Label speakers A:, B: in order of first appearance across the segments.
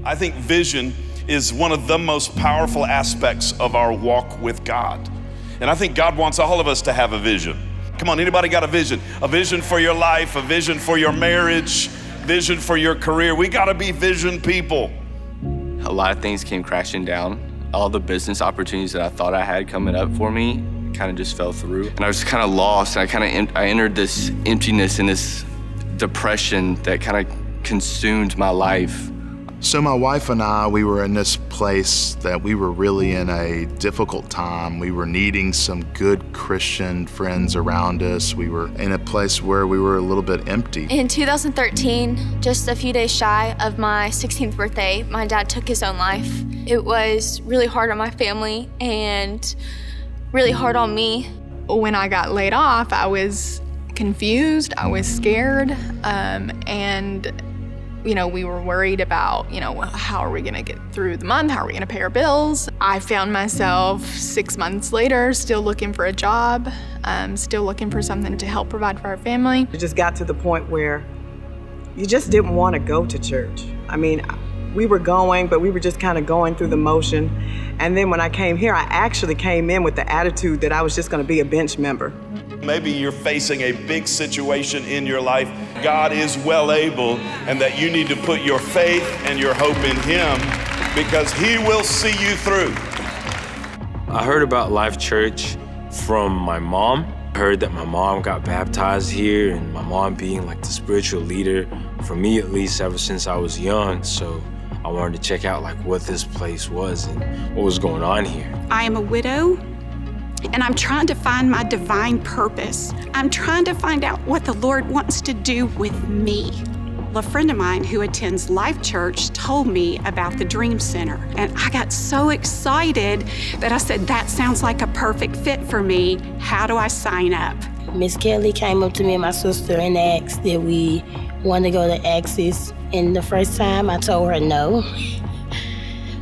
A: I think vision is one of the most powerful aspects of our walk with God. And I think God wants all of us to have a vision. Come on, anybody got a vision? A vision for your life, a vision for your marriage, vision for your career. We gotta be vision people.
B: A lot of things came crashing down. All the business opportunities that I thought I had coming up for me kind of just fell through. And I was kind of lost. I entered this emptiness and this depression that kind of consumed my life.
C: So my wife and I, we were in this place that we were really in a difficult time. We were needing some good Christian friends around us. We were in a place where we were a little bit empty.
D: In 2013, just a few days shy of my 16th birthday, my dad took his own life. It was really hard on my family and really hard on me.
E: When I got laid off, I was confused, I was scared, and we were worried about, how are we gonna get through the month? How are we gonna pay our bills? I found myself 6 months later still looking for a job, still looking for something to help provide for our family.
F: It just got to the point where you just didn't want to go to church. I mean, we were going, but we were just kind of going through the motion. And then when I came here, I actually came in with the attitude that I was just gonna be a bench member.
A: Maybe you're facing a big situation in your life. God is well able, and that you need to put your faith and your hope in Him because He will see you through.
G: I heard about Life Church from my mom. I heard that my mom got baptized here, and my mom being like the spiritual leader for me, at least ever since I was young. So I wanted to check out like what this place was and what was going on here.
H: I am a widow, and I'm trying to find my divine purpose. I'm trying to find out what the Lord wants to do with me. A friend of mine who attends Life Church told me about the Dream Center, and I got so excited that I said, that sounds like a perfect fit for me. How do I sign up?
I: Miss Kelly came up to me and my sister and asked that we want to go to Axis. And the first time I told her no,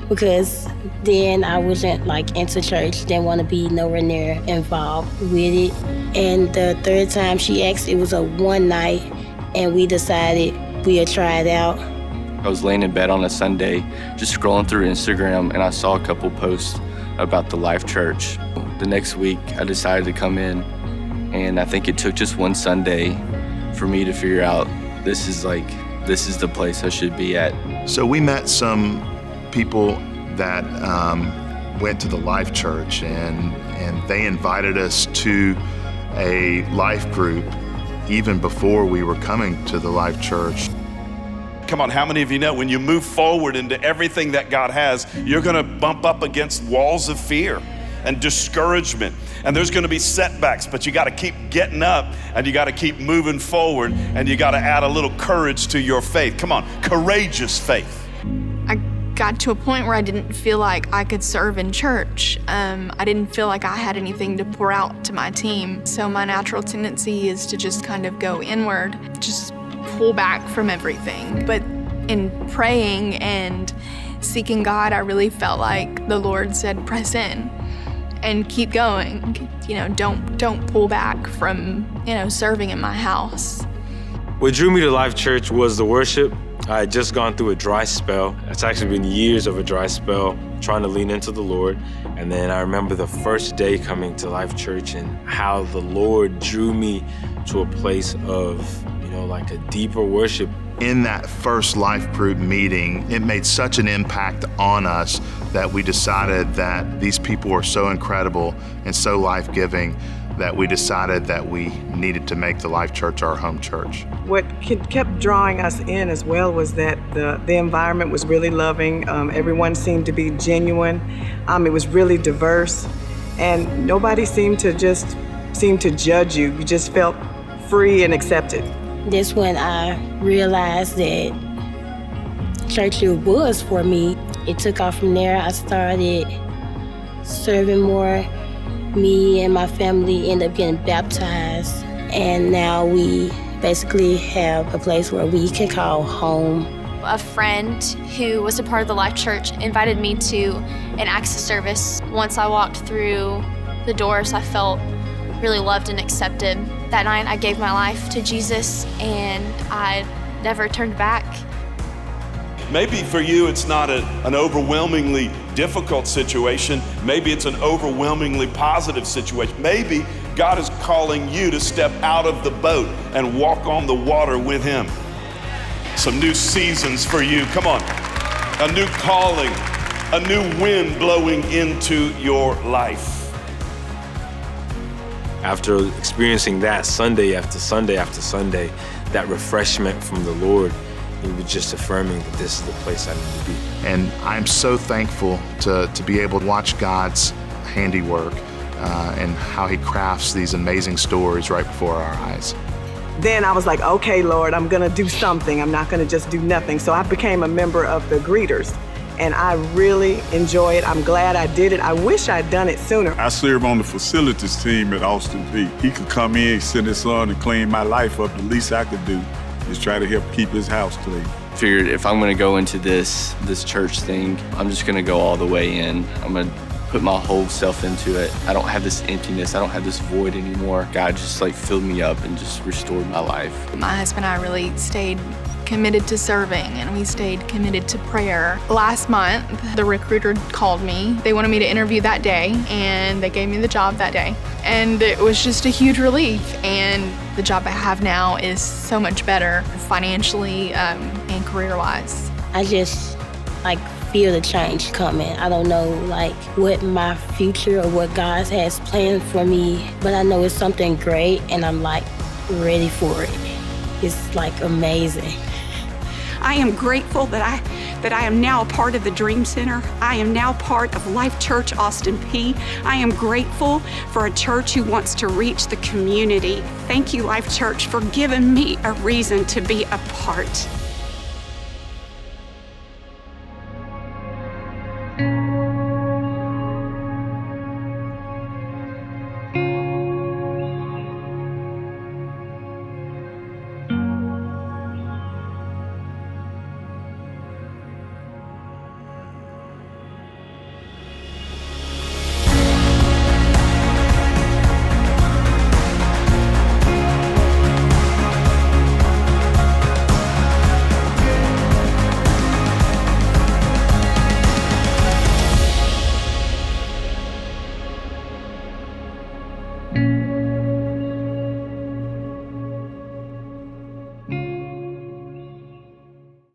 I: because then I wasn't into church, didn't want to be nowhere near involved with it. And the third time she asked, it was a one night, and we decided we'll try it out.
B: I was laying in bed on a Sunday, just scrolling through Instagram, and I saw a couple posts about the Life Church. The next week, I decided to come in, and I think it took just one Sunday for me to figure out this is the place I should be at.
C: So we met some people that went to the Life Church, and they invited us to a life group even before we were coming to the Life Church.
A: Come on, how many of you know when you move forward into everything that God has, you're gonna bump up against walls of fear and discouragement, and there's gonna be setbacks, but you gotta keep getting up, and you gotta keep moving forward, and you gotta add a little courage to your faith. Come on, courageous faith.
E: I got to a point where I didn't feel like I could serve in church. I didn't feel like I had anything to pour out to my team. So my natural tendency is to just kind of go inward, just pull back from everything. But in praying and seeking God, I really felt like the Lord said, press in and keep going. Don't pull back from, serving in my house.
G: What drew me to Life Church was the worship. I had just gone through a dry spell. It's actually been years of a dry spell, trying to lean into the Lord. And then I remember the first day coming to Life Church and how the Lord drew me to a place of, like a deeper worship.
C: In that first life group meeting, it made such an impact on us that we decided that these people were so incredible and so life-giving that we decided that we needed to make the Life Church our home church.
F: What kept drawing us in as well was that the environment was really loving. Everyone seemed to be genuine. It was really diverse, and nobody seemed to judge you. You just felt free and accepted.
I: That's when I realized that church was for me. It took off from there. I started serving more. Me and my family ended up getting baptized, and now we basically have a place where we can call home.
D: A friend who was a part of the Life Church invited me to an Access service. Once I walked through the doors, I felt really loved and accepted. That night, I gave my life to Jesus, and I never turned back.
A: maybe for you it's not an overwhelmingly difficult situation. Maybe it's an overwhelmingly positive situation. Maybe God is calling you to step out of the boat and walk on the water with him. Some new seasons for you. Come on. A new calling, a new wind blowing into your life.
G: After experiencing that Sunday after Sunday after Sunday, that refreshment from the Lord, he was just affirming that this is the place I need to be.
C: And I'm so thankful to be able to watch God's handiwork and how he crafts these amazing stories right before our eyes.
F: Then I was like, okay, Lord, I'm gonna do something. I'm not gonna just do nothing. So I became a member of the greeters, and I really enjoy it. I'm glad I did it. I wish I'd done it sooner.
J: I serve on the facilities team at Austin Peay. He could come in, send his son, and clean my life up. The least I could do is try to help keep his house clean.
B: Figured if I'm gonna go into this church thing, I'm just gonna go all the way in. I'm gonna put my whole self into it. I don't have this emptiness, I don't have this void anymore. God just filled me up and just restored my life.
E: My husband and I really stayed committed to serving, and we stayed committed to prayer. Last month, the recruiter called me. They wanted me to interview that day, and they gave me the job that day. And it was just a huge relief, and the job I have now is so much better financially and career-wise.
I: I just feel the change coming. I don't know what my future or what God has planned for me, but I know it's something great, and I'm ready for it. It's amazing.
H: I am grateful that I am now a part of the Dream Center. I am now part of Life Church Austin Peay. I am grateful for a church who wants to reach the community. Thank you, Life Church, for giving me a reason to be a part.